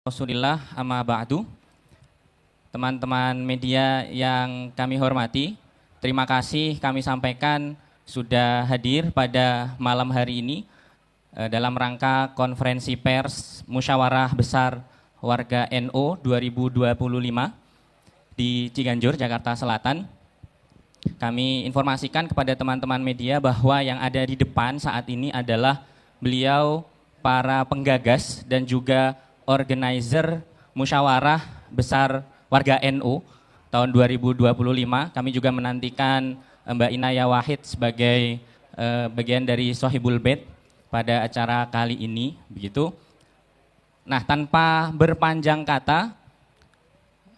Rasulillah amma ba'du. Teman-teman media yang kami hormati, terima kasih kami sampaikan sudah hadir pada malam hari ini dalam rangka konferensi pers Musyawarah Besar Warga NU 2025 di Ciganjur, Jakarta Selatan. Kami informasikan kepada teman-teman media bahwa yang ada di depan saat ini adalah beliau para penggagas dan juga organizer Musyawarah Besar Warga NU tahun 2025. Kami juga menantikan Mbak Inaya Wahid sebagai bagian dari Sohibul Bait pada acara kali ini, begitu. Nah, tanpa berpanjang kata,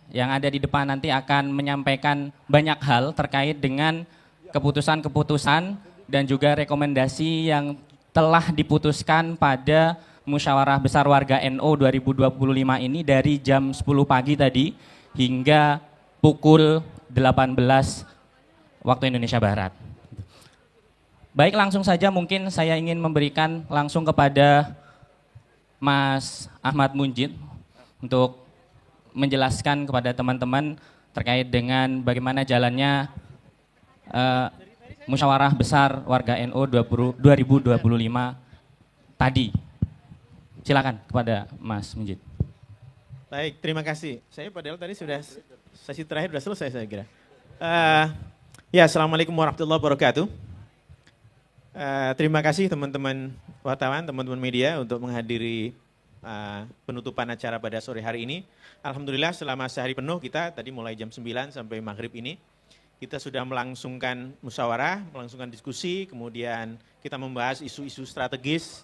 yang ada di depan nanti akan menyampaikan banyak hal terkait dengan keputusan-keputusan dan juga rekomendasi yang telah diputuskan pada Musyawarah Besar Warga NU 2025 ini dari jam 10 pagi tadi hingga pukul 18 waktu Indonesia Barat. Baik, langsung saja mungkin saya ingin memberikan langsung kepada Mas Ahmad Munjid untuk menjelaskan kepada teman-teman terkait dengan bagaimana jalannya Musyawarah Besar Warga NU 2025 tadi. Silakan kepada Mas Munjid. Baik, terima kasih. Saya padahal tadi sudah sesi terakhir sudah selesai saya kira. Ya, Assalamualaikum warahmatullahi wabarakatuh. Terima kasih teman-teman wartawan, teman-teman media untuk menghadiri penutupan acara pada sore hari ini. Alhamdulillah selama sehari penuh kita tadi mulai jam 9 sampai maghrib ini kita sudah melangsungkan musyawarah, melangsungkan diskusi, kemudian kita membahas isu-isu strategis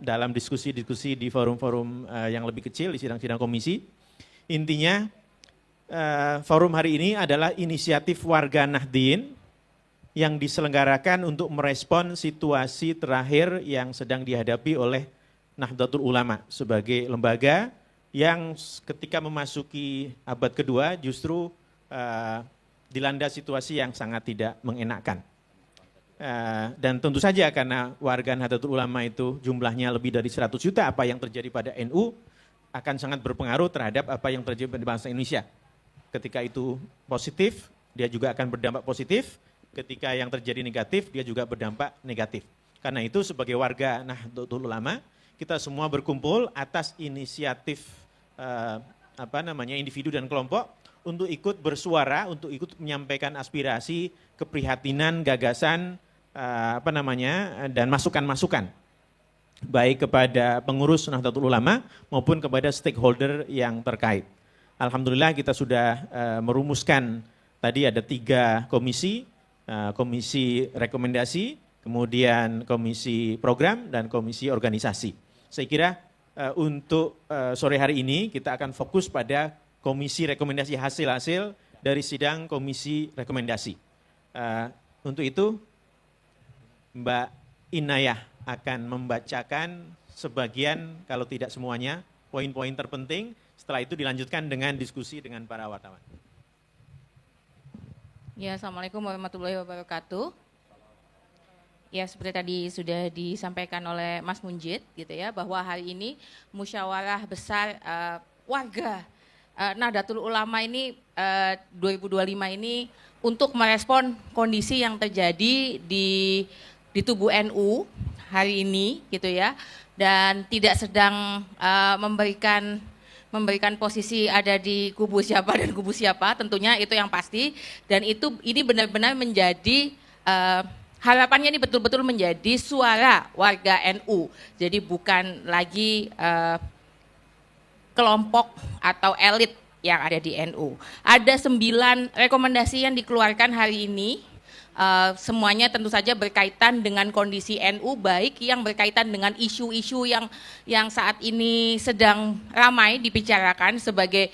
dalam diskusi-diskusi di forum-forum yang lebih kecil, di sidang-sidang komisi. Intinya forum hari ini adalah inisiatif warga Nahdien yang diselenggarakan untuk merespon situasi terakhir yang sedang dihadapi oleh Nahdlatul Ulama sebagai lembaga yang ketika memasuki abad kedua justru dilanda situasi yang sangat tidak mengenakan. Dan tentu saja karena warga Nahdlatul Ulama itu jumlahnya lebih dari 100 juta, apa yang terjadi pada NU akan sangat berpengaruh terhadap apa yang terjadi pada bangsa Indonesia. Ketika itu positif, dia juga akan berdampak positif. Ketika yang terjadi negatif, dia juga berdampak negatif. Karena itu sebagai warga Nahdlatul Ulama, kita semua berkumpul atas inisiatif individu dan kelompok untuk ikut bersuara, untuk ikut menyampaikan aspirasi, keprihatinan, gagasan, dan masukan-masukan, baik kepada pengurus Nahdlatul Ulama maupun kepada stakeholder yang terkait. Alhamdulillah kita sudah merumuskan tadi ada 3 komisi, komisi rekomendasi, kemudian komisi program, dan komisi organisasi. Saya kira untuk sore hari ini kita akan fokus pada komisi rekomendasi hasil-hasil dari sidang komisi rekomendasi. Untuk itu Mbak Inayah akan membacakan sebagian, kalau tidak semuanya, poin-poin terpenting. Setelah itu dilanjutkan dengan diskusi dengan para wartawan. Ya, Assalamualaikum warahmatullahi wabarakatuh. Ya, seperti tadi sudah disampaikan oleh Mas Munjid, gitu ya, bahwa hari ini Musyawarah Besar Warga Nahdlatul Ulama ini 2025 ini untuk merespon kondisi yang terjadi di tubuh NU hari ini, gitu ya, dan tidak sedang memberikan posisi ada di kubu siapa dan kubu siapa, tentunya itu yang pasti, dan ini benar-benar menjadi harapannya ini betul-betul menjadi suara warga NU, jadi bukan lagi kelompok atau elit yang ada di NU. Ada 9 rekomendasi yang dikeluarkan hari ini. Semuanya tentu saja berkaitan dengan kondisi NU, baik yang berkaitan dengan isu-isu yang saat ini sedang ramai dibicarakan sebagai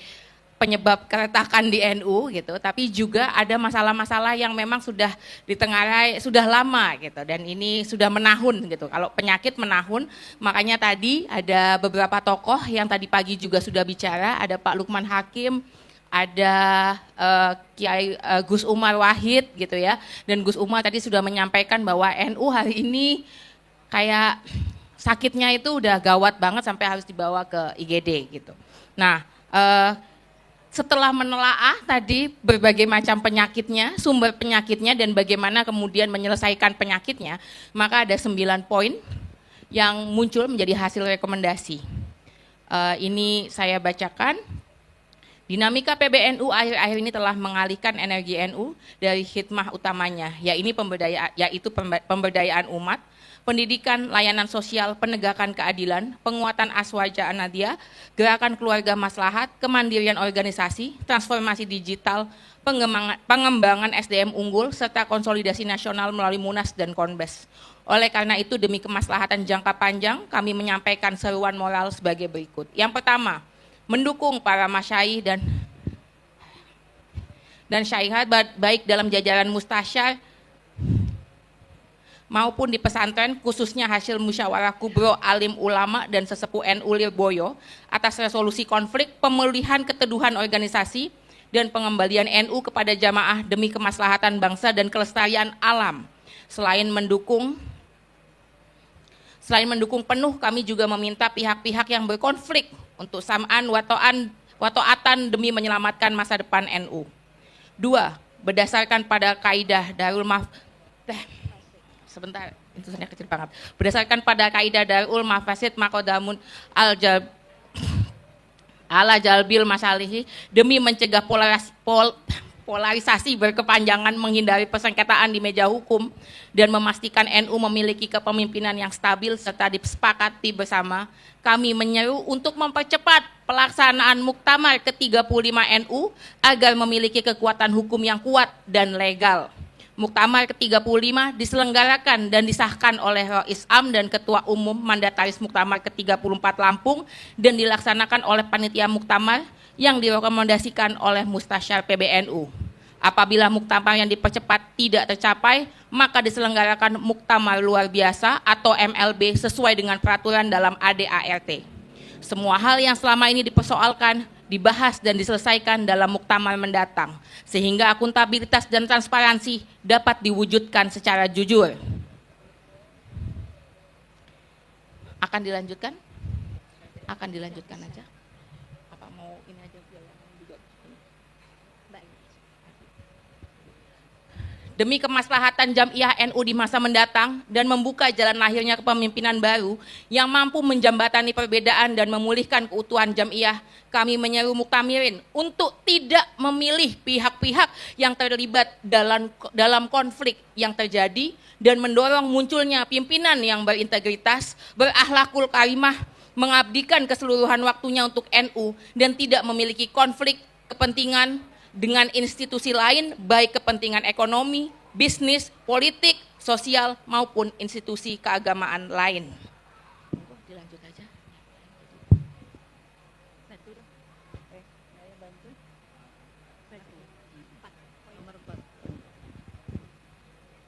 penyebab keretakan di NU gitu, tapi juga ada masalah-masalah yang memang sudah ditengarai sudah lama gitu, dan ini sudah menahun gitu. Kalau penyakit menahun, makanya tadi ada beberapa tokoh yang tadi pagi juga sudah bicara, ada Pak Lukman Hakim, ada Kiai Gus Umar Wahid gitu ya, dan Gus Umar tadi sudah menyampaikan bahwa NU hari ini kayak sakitnya itu udah gawat banget sampai harus dibawa ke IGD gitu. Nah, setelah menelaah tadi berbagai macam penyakitnya, sumber penyakitnya dan bagaimana kemudian menyelesaikan penyakitnya, maka ada 9 poin yang muncul menjadi hasil rekomendasi. Ini saya bacakan. Dinamika PBNU akhir-akhir ini telah mengalihkan energi NU dari khidmah utamanya, yaitu pemberdayaan umat, pendidikan, layanan sosial, penegakan keadilan, penguatan aswaja anadia, gerakan keluarga maslahat, kemandirian organisasi, transformasi digital, pengembangan SDM unggul, serta konsolidasi nasional melalui Munas dan Konbes. Oleh karena itu, demi kemaslahatan jangka panjang, kami menyampaikan seruan moral sebagai berikut. Yang pertama, mendukung para masyayikh dan syaihat baik dalam jajaran mustasyar maupun di pesantren, khususnya hasil musyawarah kubro alim ulama dan sesepuh NU Lirboyo atas resolusi konflik, pemulihan keteduhan organisasi, dan pengembalian NU kepada jamaah demi kemaslahatan bangsa dan kelestarian alam. Selain mendukung penuh, kami juga meminta pihak-pihak yang berkonflik untuk sam'an wato'atan demi menyelamatkan masa depan NU. 2. Berdasarkan pada kaidah Darul Berdasarkan pada kaidah Darul Mafasid Maqadamun ala jalbil masalihi demi mencegah polarisasi berkepanjangan, menghindari persengketaan di meja hukum, dan memastikan NU memiliki kepemimpinan yang stabil serta disepakati bersama, kami menyeru untuk mempercepat pelaksanaan Muktamar ke-35 NU agar memiliki kekuatan hukum yang kuat dan legal. Muktamar ke-35 diselenggarakan dan disahkan oleh Rais Am dan Ketua Umum Mandataris Muktamar ke-34 Lampung dan dilaksanakan oleh Panitia Muktamar yang direkomendasikan oleh Mustasyar PBNU. Apabila muktamar yang dipercepat tidak tercapai, maka diselenggarakan muktamar luar biasa atau MLB sesuai dengan peraturan dalam ADART. Semua hal yang selama ini dipersoalkan, dibahas dan diselesaikan dalam muktamar mendatang, sehingga akuntabilitas dan transparansi dapat diwujudkan secara jujur. Akan dilanjutkan? Akan dilanjutkan aja. Apa mau ini aja? Demi kemaslahatan Jam'iyah NU di masa mendatang dan membuka jalan lahirnya kepemimpinan baru yang mampu menjembatani perbedaan dan memulihkan keutuhan Jam'iyah, kami menyeru muktamirin untuk tidak memilih pihak-pihak yang terlibat dalam konflik yang terjadi dan mendorong munculnya pimpinan yang berintegritas, berakhlakul karimah, mengabdikan keseluruhan waktunya untuk NU dan tidak memiliki konflik kepentingan dengan institusi lain, baik kepentingan ekonomi, bisnis, politik, sosial, maupun institusi keagamaan lain. Dilanjut aja.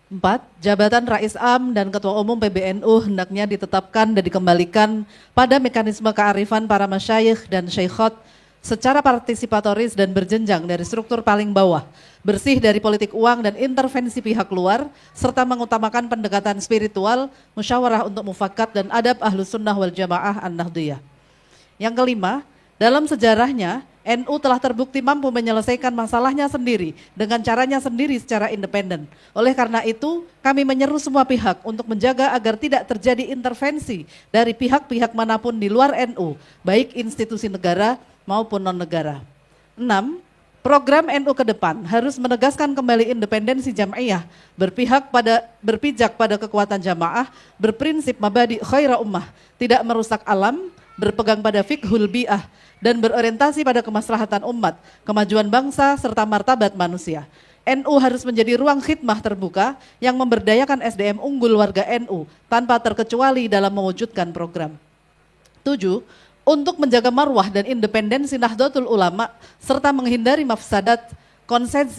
4. Jabatan Rais Am dan Ketua Umum PBNU hendaknya ditetapkan dan dikembalikan pada mekanisme kearifan para masyayikh dan syekhot secara partisipatoris dan berjenjang dari struktur paling bawah, bersih dari politik uang dan intervensi pihak luar, serta mengutamakan pendekatan spiritual, musyawarah untuk mufakat dan adab Ahlus Sunnah wal Jamaah An-Nahdiyah. Yang kelima, dalam sejarahnya, NU telah terbukti mampu menyelesaikan masalahnya sendiri dengan caranya sendiri secara independen. Oleh karena itu, kami menyeru semua pihak untuk menjaga agar tidak terjadi intervensi dari pihak-pihak manapun di luar NU, baik institusi negara maupun non-negara. 6. Program NU ke depan harus menegaskan kembali independensi Jam'iyah, berpijak pada kekuatan jamaah, berprinsip mabadi khaira ummah, tidak merusak alam, berpegang pada fiqhul bi'ah, dan berorientasi pada kemaslahatan umat, kemajuan bangsa, serta martabat manusia. NU harus menjadi ruang khidmah terbuka yang memberdayakan SDM unggul warga NU tanpa terkecuali dalam mewujudkan program. 7. Untuk menjaga marwah dan independensi Nahdlatul Ulama serta menghindari mafsadat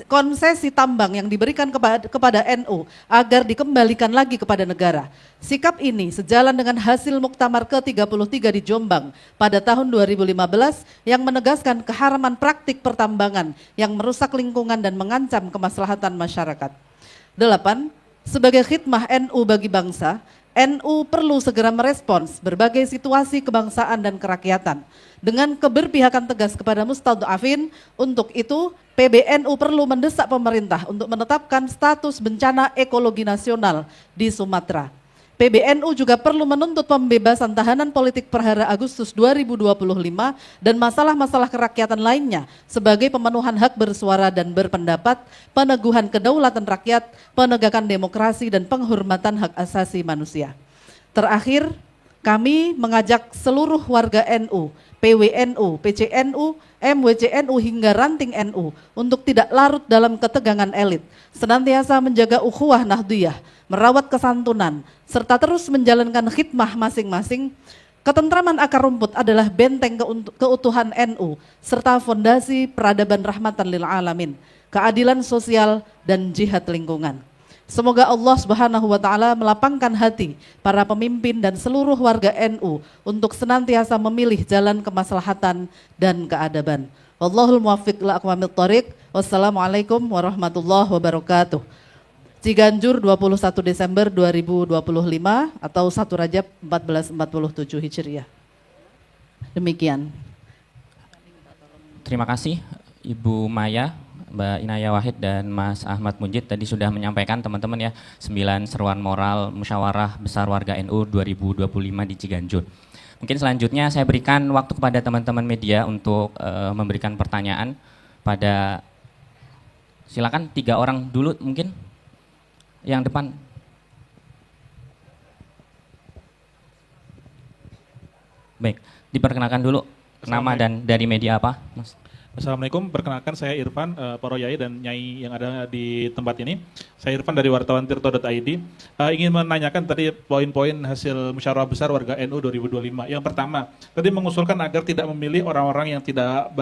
konsesi tambang yang diberikan kepada NU agar dikembalikan lagi kepada negara. Sikap ini sejalan dengan hasil Muktamar ke-33 di Jombang pada tahun 2015 yang menegaskan keharaman praktik pertambangan yang merusak lingkungan dan mengancam kemaslahatan masyarakat. 8. Sebagai khidmah NU bagi bangsa, NU perlu segera merespons berbagai situasi kebangsaan dan kerakyatan dengan keberpihakan tegas kepada mustadhafin. Untuk itu, PBNU perlu mendesak pemerintah untuk menetapkan status bencana ekologi nasional di Sumatera. PBNU juga perlu menuntut pembebasan tahanan politik perhara Agustus 2025 dan masalah-masalah kerakyatan lainnya sebagai pemenuhan hak bersuara dan berpendapat, peneguhan kedaulatan rakyat, penegakan demokrasi dan penghormatan hak asasi manusia. Terakhir, kami mengajak seluruh warga NU, PWNU, PCNU, MWCNU hingga ranting NU untuk tidak larut dalam ketegangan elit, senantiasa menjaga ukhuwah nahdiyah, merawat kesantunan, serta terus menjalankan khidmah masing-masing. Ketentraman akar rumput adalah benteng keutuhan NU, serta fondasi peradaban rahmatan lil alamin, keadilan sosial dan jihad lingkungan. Semoga Allah Subhanahu wa taala melapangkan hati para pemimpin dan seluruh warga NU untuk senantiasa memilih jalan kemaslahatan dan keadaban. Wallahul muwaffiq ila aqwamit thoriq. Wassalamualaikum warahmatullahi wabarakatuh. Ciganjur 21 Desember 2025 atau 1 Rajab 1447 Hijriah. Demikian. Terima kasih Ibu Maya, Mbak Inaya Wahid dan Mas Ahmad Mujid tadi sudah menyampaikan teman-teman ya 9 seruan moral musyawarah besar warga NU 2025 di Ciganjur. Mungkin selanjutnya saya berikan waktu kepada teman-teman media untuk memberikan pertanyaan pada, silakan 3 orang dulu mungkin yang depan. Baik, diperkenalkan dulu nama dan dari media apa, Mas? Assalamualaikum, perkenalkan saya Irfan, para yai dan nyai yang ada di tempat ini. Saya Irfan dari wartawan tirto.id. Ingin menanyakan tadi poin-poin hasil musyawarah besar warga NU 2025. Yang pertama, tadi mengusulkan agar tidak memilih orang-orang yang tidak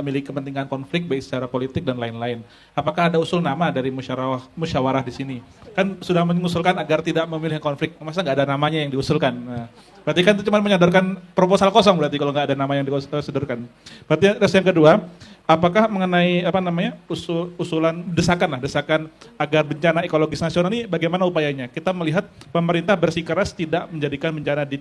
memiliki kepentingan konflik baik secara politik dan lain-lain. Apakah ada usul nama dari musyawarah di sini? Kan sudah mengusulkan agar tidak memilih konflik, masa nggak ada namanya yang diusulkan? Nah, berarti kan itu cuma menyodorkan proposal kosong berarti kalau nggak ada nama yang disodorkan. Berarti terus yang kedua, apakah mengenai usulan desakan agar bencana ekologis nasional ini bagaimana upayanya? Kita melihat pemerintah bersikeras tidak menjadikan bencana di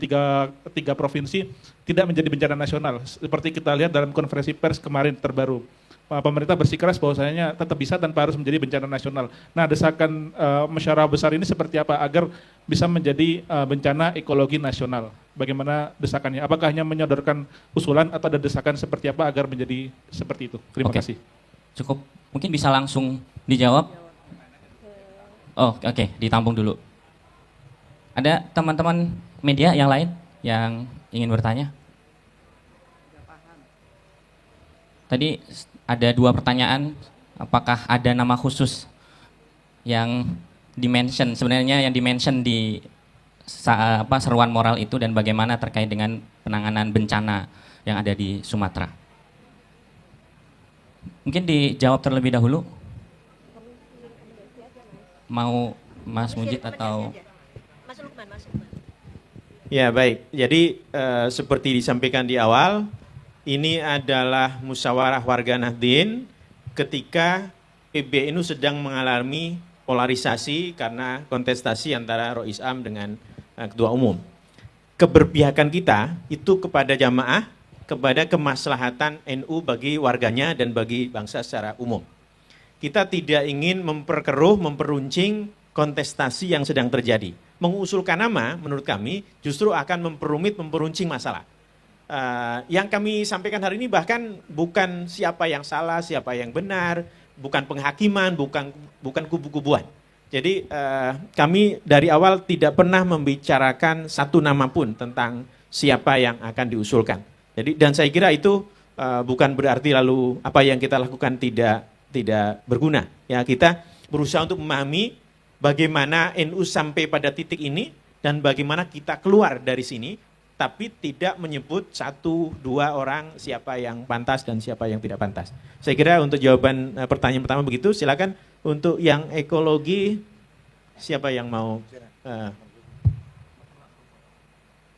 tiga provinsi tidak menjadi bencana nasional. Seperti kita lihat dalam konferensi pers kemarin terbaru. Pemerintah bersikeras bahwasanya tetap bisa tanpa harus menjadi bencana nasional. Nah, desakan musyawarah besar ini seperti apa agar bisa menjadi bencana ekologi nasional? Bagaimana desakannya? Apakah hanya menyodorkan usulan atau ada desakan seperti apa agar menjadi seperti itu? Terima kasih. Cukup, mungkin bisa langsung dijawab. Oh, oke, ditampung dulu. Ada teman-teman media yang lain yang ingin bertanya? Tadi ada 2 pertanyaan, apakah ada nama khusus yang dimention, sebenarnya yang dimention di seruan moral itu dan bagaimana terkait dengan penanganan bencana yang ada di Sumatera? Mungkin dijawab terlebih dahulu. Mau Mas Mujid atau? Mas Lukman. Ya baik, jadi seperti disampaikan di awal, ini adalah musyawarah warga Nahdien ketika PBNU sedang mengalami polarisasi karena kontestasi antara Rois Am dengan Ketua Umum. Keberpihakan kita itu kepada jamaah, kepada kemaslahatan NU bagi warganya dan bagi bangsa secara umum. Kita tidak ingin memperkeruh, memperuncing kontestasi yang sedang terjadi. Mengusulkan nama menurut kami justru akan memperumit, memperuncing masalah. Yang kami sampaikan hari ini bahkan bukan siapa yang salah, siapa yang benar, bukan penghakiman, bukan kubu-kubuan. Jadi kami dari awal tidak pernah membicarakan satu nama pun tentang siapa yang akan diusulkan. Jadi dan saya kira itu bukan berarti lalu apa yang kita lakukan tidak berguna. Ya, kita berusaha untuk memahami bagaimana NU sampai pada titik ini dan bagaimana kita keluar dari sini, tapi tidak menyebut 1-2 orang siapa yang pantas dan siapa yang tidak pantas. Saya kira untuk jawaban pertanyaan pertama begitu, silakan untuk yang ekologi, siapa yang mau?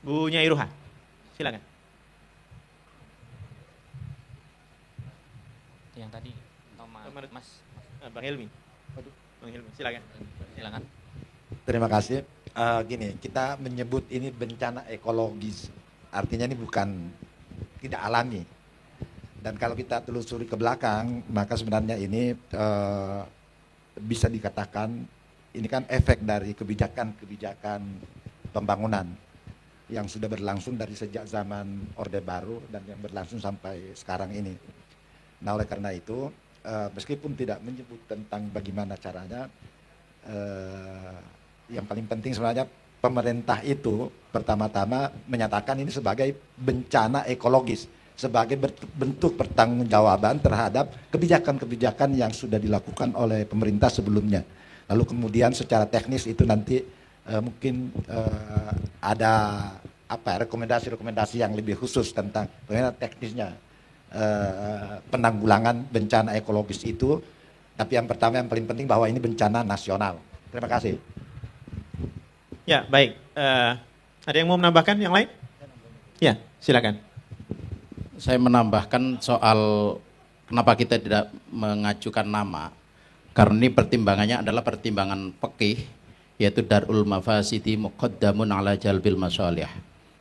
Bu Nyai Ruha, silakan. Yang tadi, Mas Bang Helmi. Bang Helmi, silakan. Silakan. Terima kasih. Gini, kita menyebut ini bencana ekologis, artinya ini bukan tidak alami. Dan kalau kita telusuri ke belakang, maka sebenarnya ini bisa dikatakan ini kan efek dari kebijakan-kebijakan pembangunan yang sudah berlangsung dari sejak zaman Orde Baru dan yang berlangsung sampai sekarang ini. Nah, oleh karena itu, meskipun tidak menyebut tentang bagaimana caranya, yang paling penting sebenarnya pemerintah itu pertama-tama menyatakan ini sebagai bencana ekologis, sebagai bentuk pertanggungjawaban terhadap kebijakan-kebijakan yang sudah dilakukan oleh pemerintah sebelumnya. Lalu kemudian secara teknis itu nanti mungkin ada rekomendasi-rekomendasi yang lebih khusus tentang bagaimana teknisnya penanggulangan bencana ekologis itu. Tapi yang pertama yang paling penting bahwa ini bencana nasional. Terima kasih. Ya, baik. Ada yang mau menambahkan yang lain? Ya, silakan. Saya menambahkan soal kenapa kita tidak mengajukan nama. Karena ini pertimbangannya adalah pertimbangan fikih, yaitu darul mafasidi muqaddamun ala jalbil masalih.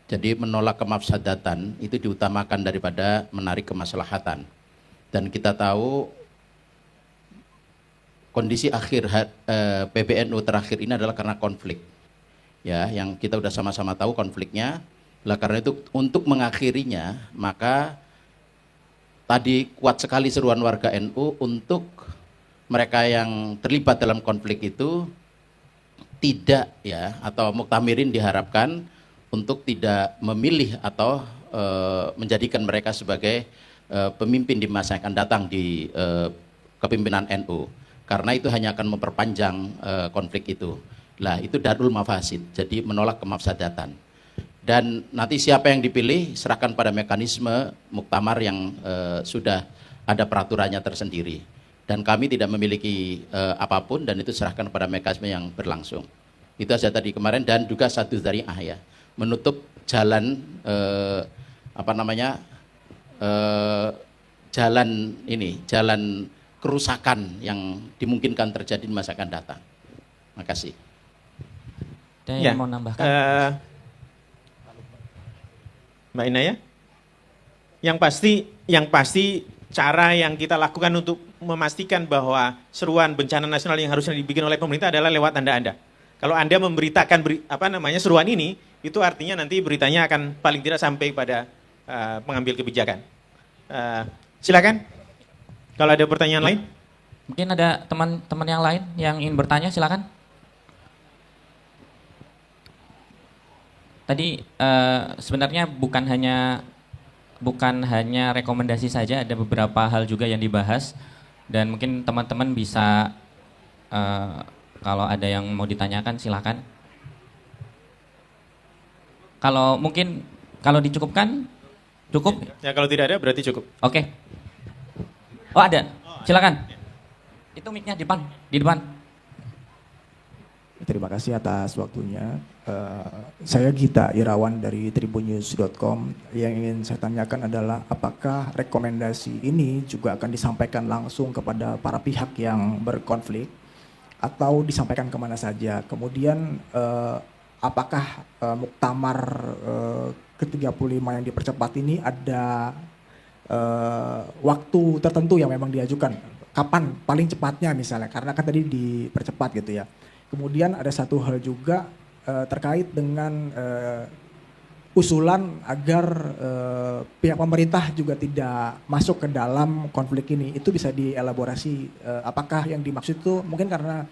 Jadi menolak kemafsadatan itu diutamakan daripada menarik kemaslahatan. Dan kita tahu kondisi akhir PBNU terakhir ini adalah karena konflik. Ya, yang kita sudah sama-sama tahu konfliknya. Lah karena itu untuk mengakhirinya, maka tadi kuat sekali seruan warga NU untuk mereka yang terlibat dalam konflik itu tidak ya, atau muktamirin diharapkan untuk tidak memilih atau menjadikan mereka sebagai pemimpin di masa yang akan datang di kepimpinan NU. Karena itu hanya akan memperpanjang konflik itu. Lah itu darul mafasid, jadi menolak kemafsadatan. Dan nanti siapa yang dipilih serahkan pada mekanisme muktamar yang sudah ada peraturannya tersendiri. Dan kami tidak memiliki apapun dan itu serahkan pada mekanisme yang berlangsung. Itu saja tadi kemarin dan juga satu dari ya, menutup jalan jalan kerusakan yang dimungkinkan terjadi di masa akan datang. Terima kasih. Ada Ya, yang mau nambahkan? Mbak Inaya? Yang pasti cara yang kita lakukan untuk memastikan bahwa seruan bencana nasional yang harusnya dibikin oleh pemerintah adalah lewat Anda. Kalau Anda memberitakan seruan ini, itu artinya nanti beritanya akan paling tidak sampai pada pengambil kebijakan. Silakan. Kalau ada pertanyaan lain? Mungkin ada teman-teman yang lain yang ingin bertanya, silakan. Tadi sebenarnya bukan hanya rekomendasi saja, ada beberapa hal juga yang dibahas dan mungkin teman-teman bisa kalau ada yang mau ditanyakan silakan. Kalau dicukupkan cukup? Ya kalau tidak ada berarti cukup. Oke. Oh ada, silakan. Itu mic-nya di depan. Terima kasih atas waktunya. Saya Gita Irawan dari tribunnews.com. Yang ingin saya tanyakan adalah apakah rekomendasi ini juga akan disampaikan langsung kepada para pihak yang berkonflik atau disampaikan kemana saja. Kemudian apakah muktamar ke-35 yang dipercepat ini ada waktu tertentu yang memang diajukan? Kapan paling cepatnya misalnya? Karena kan tadi dipercepat gitu ya. Kemudian ada satu hal juga terkait dengan usulan agar pihak pemerintah juga tidak masuk ke dalam konflik ini. Itu bisa dielaborasi apakah yang dimaksud itu mungkin karena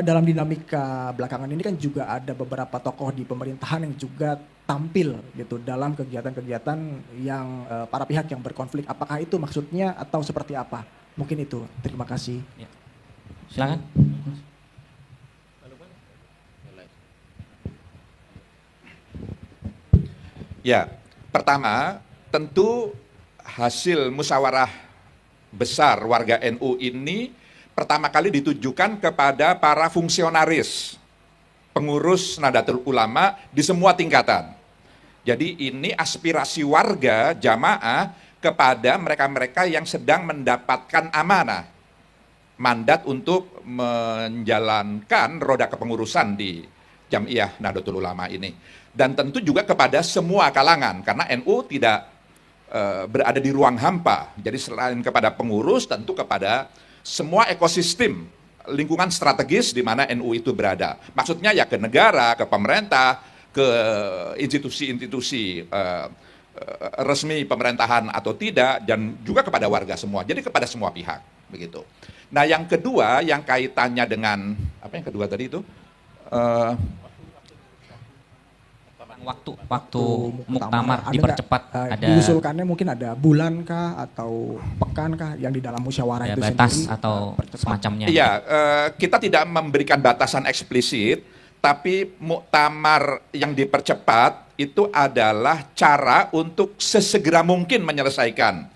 dalam dinamika belakangan ini kan juga ada beberapa tokoh di pemerintahan yang juga tampil gitu dalam kegiatan-kegiatan yang para pihak yang berkonflik. Apakah itu maksudnya atau seperti apa? Mungkin itu. Terima kasih. Ya. Silakan. Ya, pertama tentu hasil musyawarah besar warga NU ini pertama kali ditujukan kepada para fungsionaris, pengurus Nahdlatul Ulama di semua tingkatan. Jadi ini aspirasi warga jamaah kepada mereka-mereka yang sedang mendapatkan amanah, mandat untuk menjalankan roda kepengurusan di Jam'iyah Nahdlatul Ulama ini. Dan tentu juga kepada semua kalangan, karena NU tidak berada di ruang hampa. Jadi selain kepada pengurus, tentu kepada semua ekosistem lingkungan strategis di mana NU itu berada. Maksudnya ya ke negara, ke pemerintah, ke institusi-institusi resmi pemerintahan atau tidak, dan juga kepada warga semua. Jadi kepada semua pihak, begitu. Nah, yang kedua yang kaitannya dengan apa yang kedua tadi itu? Waktu muktamar Ada dipercepat, nggak, ada diusulkannya mungkin ada bulan kah atau pekan kah yang di dalam musyawarah ada itu batas sendiri atau percepat. semacamnya. Iya, kita tidak memberikan batasan eksplisit, tapi muktamar yang dipercepat itu adalah cara untuk sesegera mungkin menyelesaikan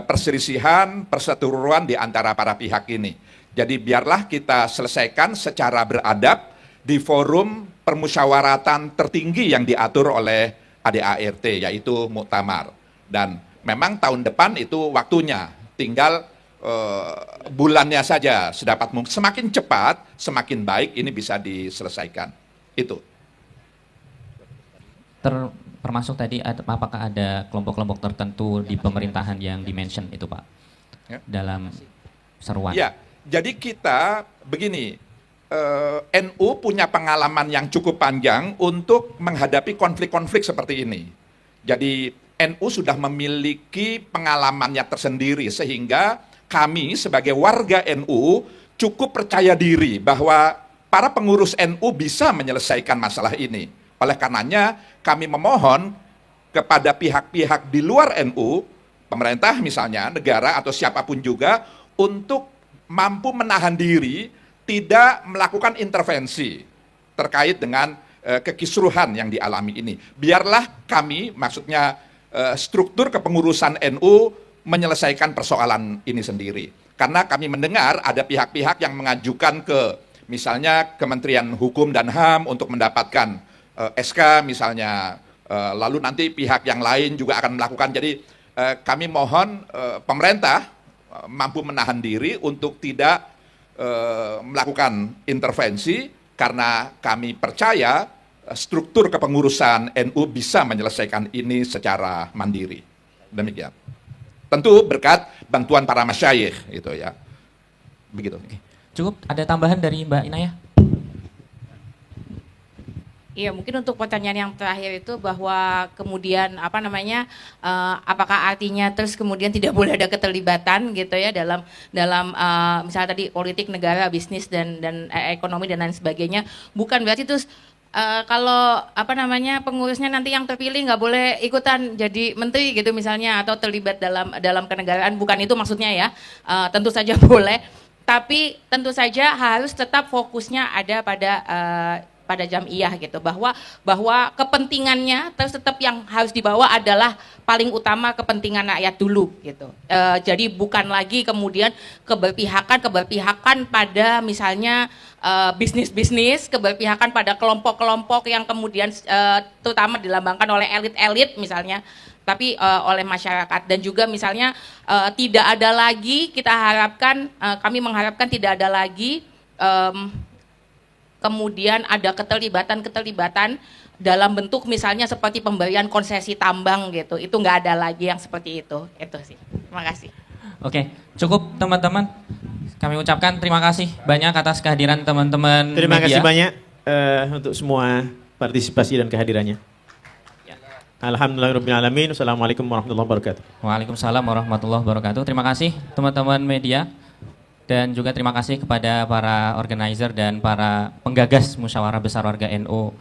perselisihan, perseteruan di antara para pihak ini. Jadi biarlah kita selesaikan secara beradab di forum permusyawaratan tertinggi yang diatur oleh ADART, yaitu muktamar. Dan memang tahun depan itu waktunya, tinggal bulannya saja sedapat mungkin. Semakin cepat, semakin baik ini bisa diselesaikan. Itu. Termasuk tadi apakah ada kelompok-kelompok tertentu di pemerintahan yang dimention itu, Pak? Ya. Dalam seruan. Ya, jadi kita begini, NU punya pengalaman yang cukup panjang untuk menghadapi konflik-konflik seperti ini. Jadi NU sudah memiliki pengalamannya tersendiri sehingga kami sebagai warga NU cukup percaya diri bahwa para pengurus NU bisa menyelesaikan masalah ini. Oleh karenanya kami memohon kepada pihak-pihak di luar NU, pemerintah misalnya, negara atau siapapun juga, untuk mampu menahan diri, tidak melakukan intervensi terkait dengan kekisruhan yang dialami ini. Biarlah kami, maksudnya struktur kepengurusan NU menyelesaikan persoalan ini sendiri. Karena kami mendengar ada pihak-pihak yang mengajukan ke misalnya Kementerian Hukum dan HAM untuk mendapatkan SK misalnya, lalu nanti pihak yang lain juga akan melakukan. Jadi kami mohon pemerintah mampu menahan diri untuk tidak melakukan intervensi, karena kami percaya struktur kepengurusan NU bisa menyelesaikan ini secara mandiri. Demikian. Tentu berkat bantuan para masyayikh itu ya. Begitu. Cukup, ada tambahan dari Mbak Inayah? Iya, mungkin untuk pertanyaan yang terakhir itu bahwa kemudian apakah artinya terus kemudian tidak boleh ada keterlibatan gitu ya dalam misalnya tadi politik negara, bisnis dan ekonomi dan lain sebagainya. Bukan berarti terus kalau pengurusnya nanti yang terpilih nggak boleh ikutan jadi menteri gitu misalnya, atau terlibat dalam kenegaraan. Bukan itu maksudnya ya. Tentu saja boleh, tapi tentu saja harus tetap fokusnya ada pada Jam'iyah gitu, bahwa kepentingannya terus tetap yang harus dibawa adalah paling utama kepentingan rakyat dulu gitu. Jadi bukan lagi kemudian keberpihakan pada misalnya bisnis, keberpihakan pada kelompok-kelompok yang kemudian terutama dilambangkan oleh elit-elit misalnya, tapi oleh masyarakat. Dan juga misalnya tidak ada lagi, kami mengharapkan tidak ada lagi kemudian ada keterlibatan dalam bentuk misalnya seperti pemberian konsesi tambang gitu. Itu nggak ada lagi yang seperti itu. Itu sih. Terima kasih. Oke, cukup teman-teman. Kami ucapkan terima kasih banyak atas kehadiran teman-teman media. Terima kasih banyak untuk semua partisipasi dan kehadirannya. Alhamdulillahirrahmanirrahim. Assalamualaikum warahmatullahi wabarakatuh. Waalaikumsalam warahmatullahi wabarakatuh. Terima kasih teman-teman media. Dan juga terima kasih kepada para organizer dan para penggagas Musyawarah Besar Warga NU